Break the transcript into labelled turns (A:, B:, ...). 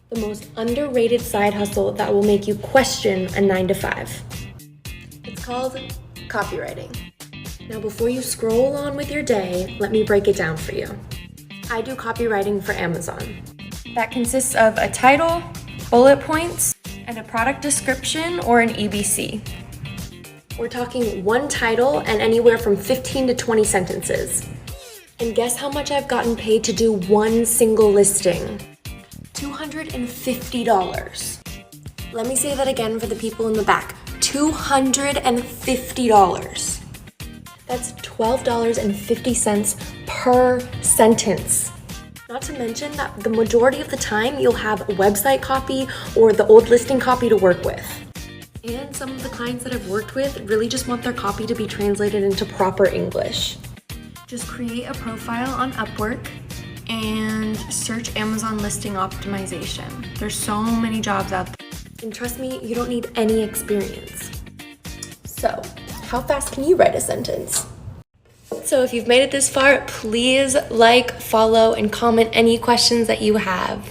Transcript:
A: The most underrated side hustle that will make you question a 9-to-5. It's called copywriting. Now, before you scroll on with your day, let me break it down for you. I do copywriting for Amazon. That consists of a title, bullet points, and a product description or an EBC. We're talking one title and anywhere from 15 to 20 sentences. And guess how much I've gotten paid to do one single listing? $250. Let me say that again for the people in the back. $250. That's $12.50 per sentence. Not to mention that the majority of the time you'll have website copy or the old listing copy to work with. And some of the clients that I've worked with really just want their copy to be translated into proper English. Just create a profile on Upwork and search Amazon listing optimization. There's so many jobs out there. And trust me, you don't need any experience. So, how fast can you write a sentence? So if you've made it this far, please like, follow, and comment any questions that you have.